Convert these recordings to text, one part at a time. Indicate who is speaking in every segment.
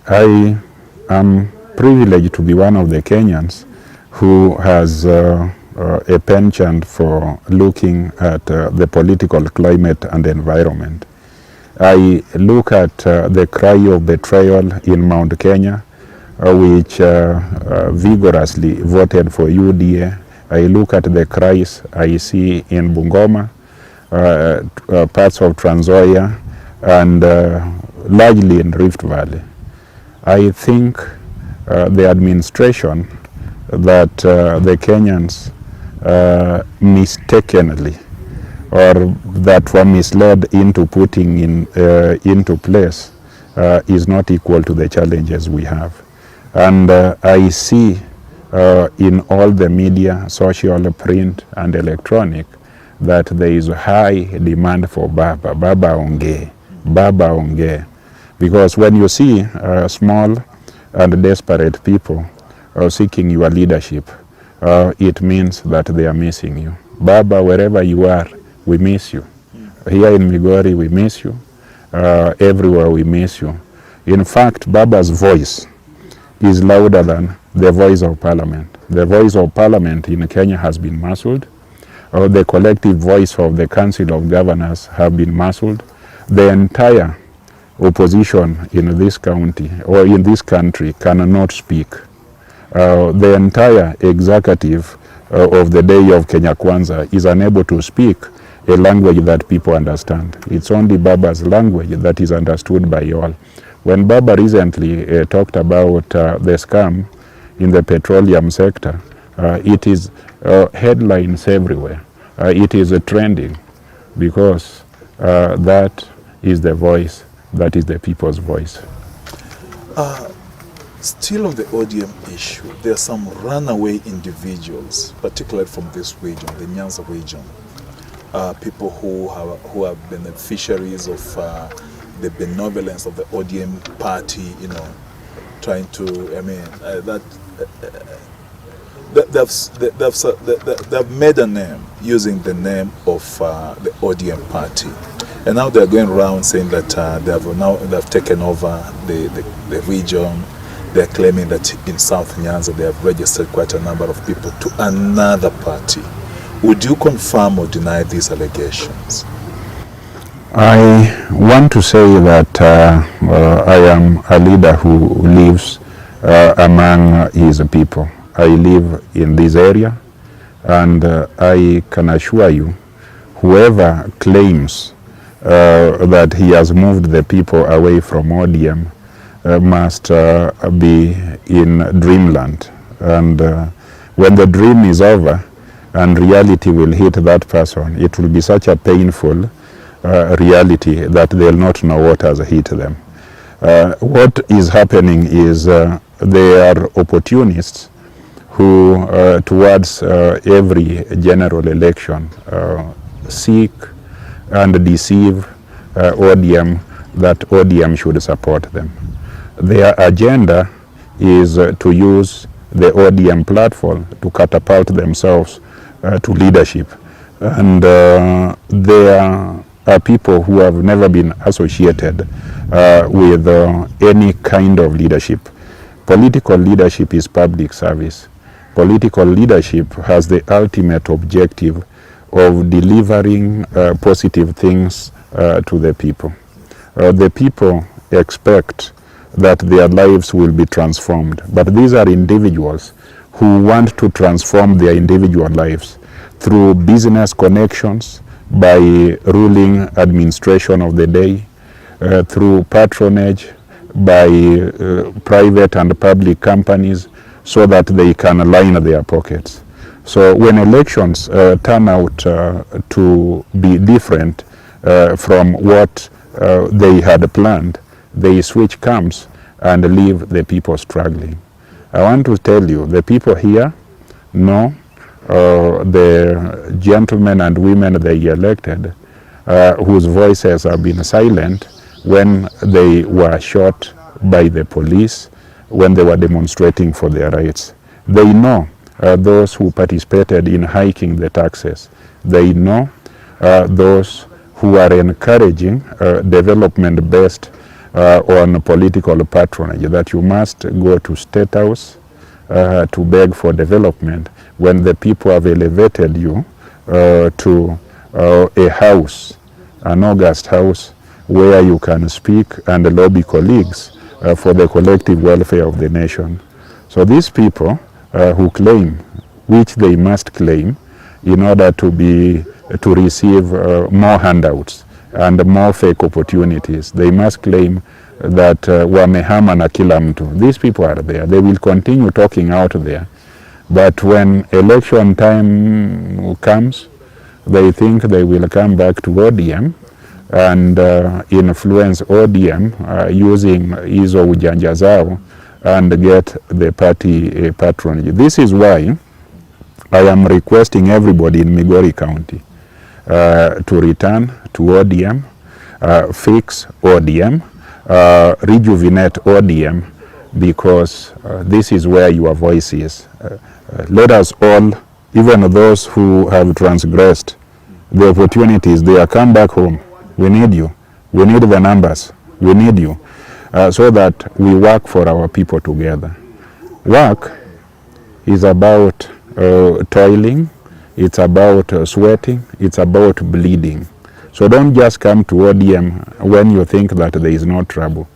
Speaker 1: I am privileged to be one of the Kenyans who has a penchant for looking at the political climate and environment. I look at the cry of betrayal in Mount Kenya, which vigorously voted for UDA. I look at the cries I see in Bungoma, parts of Trans Nzoia, and largely in Rift Valley. I think the administration that the Kenyans mistakenly or that were misled into putting into place is not equal to the challenges we have. And I see in all the media, social, print, and electronic, that there is high demand for Baba Onge, Baba Onge. Because when you see small and desperate people seeking your leadership, it means that they are missing you. Baba, wherever you are, we miss you. Here in Migori, we miss you. Everywhere we miss you. In fact, Baba's voice is louder than the voice of Parliament. The voice of Parliament in Kenya has been muzzled. The collective voice of the Council of Governors have been muzzled. The entire opposition in this county or in this country cannot speak. The entire executive of the day of Kenya Kwanza is unable to speak a language that people understand. It's only Baba's language that is understood by all. When Baba recently talked about the scam in the petroleum sector, it is headlines everywhere. It is trending because that is the voice, that is the people's voice.
Speaker 2: Still on the ODM issue, there are some runaway individuals, particularly from this region, the Nyanza region, people who are beneficiaries of the benevolence of the ODM party, you know, trying to, I mean, they've made a name using the name of the ODM party. And now they're going around saying that they've taken over the region. They're claiming that in South Nyanza they have registered quite a number of people to another party. Would you confirm or deny these allegations?
Speaker 1: I want to say that I am a leader who lives among his people. I live in this area, and I can assure you, whoever claims that he has moved the people away from ODM must be in dreamland. And when the dream is over and reality will hit that person, it will be such a painful reality that they'll not know what has hit them. What is happening is they are opportunists who towards every general election seek and deceive ODM that ODM should support them. Their agenda is to use the ODM platform to catapult themselves to leadership. And there are people who have never been associated with any kind of leadership. Political leadership is public service. Political leadership has the ultimate objective of delivering positive things to the people. The people expect that their lives will be transformed, but these are individuals who want to transform their individual lives through business connections, by ruling administration of the day, through patronage, by private and public companies, so that they can line their pockets. So when elections turn out to be different from what they had planned, they switch camps and leave the people struggling. I want to tell you, the people here know the gentlemen and women they elected, whose voices have been silent when they were shot by the police, when they were demonstrating for their rights. They know those who participated in hiking the taxes. They know those who are encouraging development-based on political patronage, that you must go to State House to beg for development when the people have elevated you to a house, an august house, where you can speak and lobby colleagues for the collective welfare of the nation. So these people who claim, which they must claim, in order to receive more handouts and more fake opportunities, they must claim that wamehama na kila mtu. These people are there. They will continue talking out there. But when election time comes, they think they will come back to ODM and influence ODM using hizo ujanja zao and get the party patronage. This is why I am requesting everybody in Migori County to return to ODM, fix ODM, rejuvenate ODM, because this is where your voice is. Let us all, even those who have transgressed the opportunities, they are come back home. We need you. We need the numbers. We need you. So that we work for our people together. Work is about toiling, it's about sweating, it's about bleeding. So don't just come to ODM when you think that there is no trouble.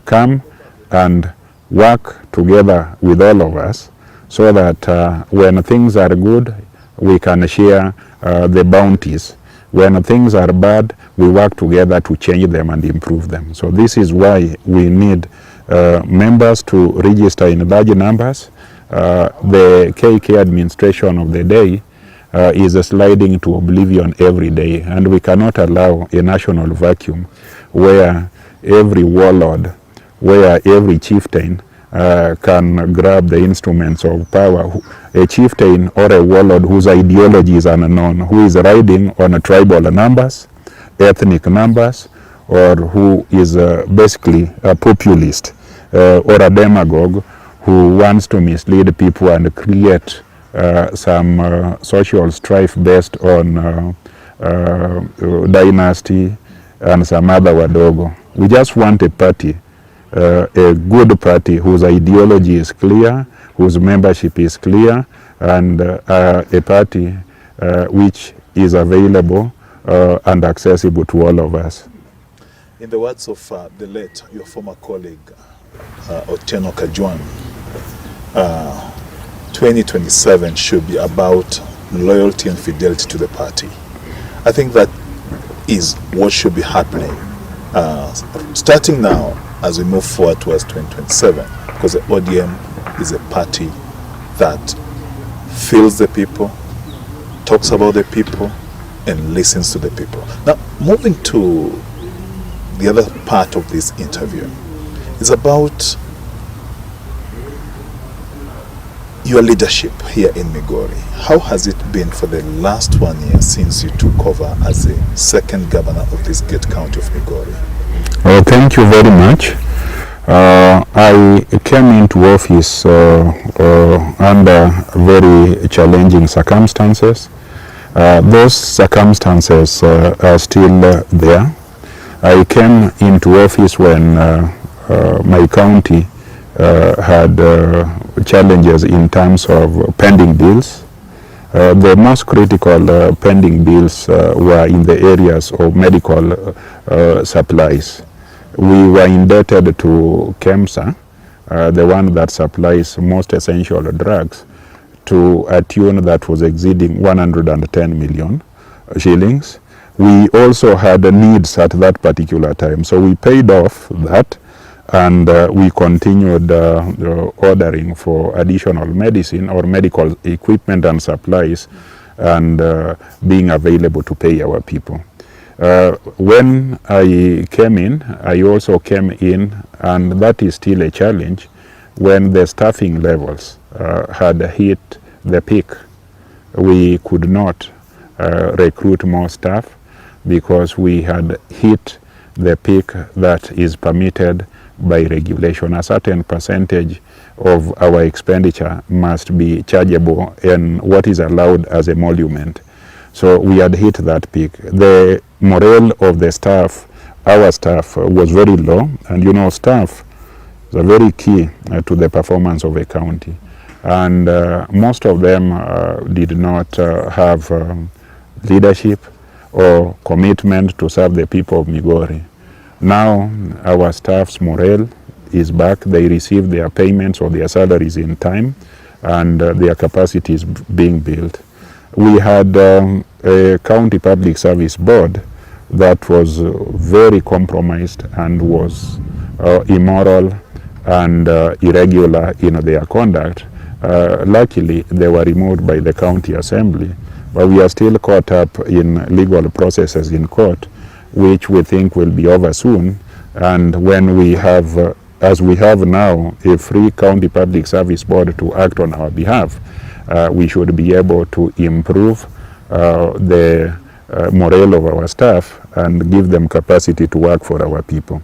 Speaker 1: Come and work together with all of us so that when things are good, we can share the bounties. When things are bad, we work together to change them and improve them. So this is why we need members to register in large numbers. The KK administration of the day is sliding to oblivion every day, and we cannot allow a national vacuum where every warlord, where every chieftain can grab the instruments of power. A chieftain or a warlord whose ideology is unknown, who is riding on a tribal numbers, ethnic numbers, or who is basically a populist or a demagogue who wants to mislead people and create some social strife based on dynasty and some other wadogo. We just want a party, a good party whose ideology is clear, whose membership is clear, and a party which is available and accessible to all of us.
Speaker 2: In the words of the late, your former colleague, Otieno Kajwang, 2027 should be about loyalty and fidelity to the party. I think that is what should be happening starting now as we move forward towards 2027, because the ODM is a party that feels the people, talks about the people, and listens to the people. Now, moving to the other part of this interview is about your leadership here in Migori. How has it been for the last 1 year since you took over as the second governor of this great county of Migori?
Speaker 1: Well, thank you very much. I came into office under very challenging circumstances. Those circumstances are still there. I came into office when my county had challenges in terms of pending bills. The most critical pending bills were in the areas of medical supplies. We were indebted to KEMSA, the one that supplies most essential drugs, to a tune that was exceeding 110 million shillings. We also had needs at that particular time, so we paid off that, and we continued ordering for additional medicine or medical equipment and supplies, and being available to pay our people. When I came in, I also came in, and that is still a challenge, when the staffing levels had hit the peak. We could not recruit more staff because we had hit the peak that is permitted by regulation. A certain percentage of our expenditure must be chargeable in what is allowed as emolument. So we had hit that peak. The morale of the staff our staff was very low, and you know, staff is very key to the performance of a county, and most of them did not have leadership or commitment to serve the people of Migori. Now our staff's morale is back. They receive their payments or their salaries in time, and their capacity is being built. We had a county public service board that was very compromised and was immoral and irregular in their conduct. Luckily, they were removed by the county assembly, but we are still caught up in legal processes in court, which we think will be over soon. And when we have, as we have now, a free county public service board to act on our behalf, we should be able to improve the morale of our staff and give them capacity to work for our people.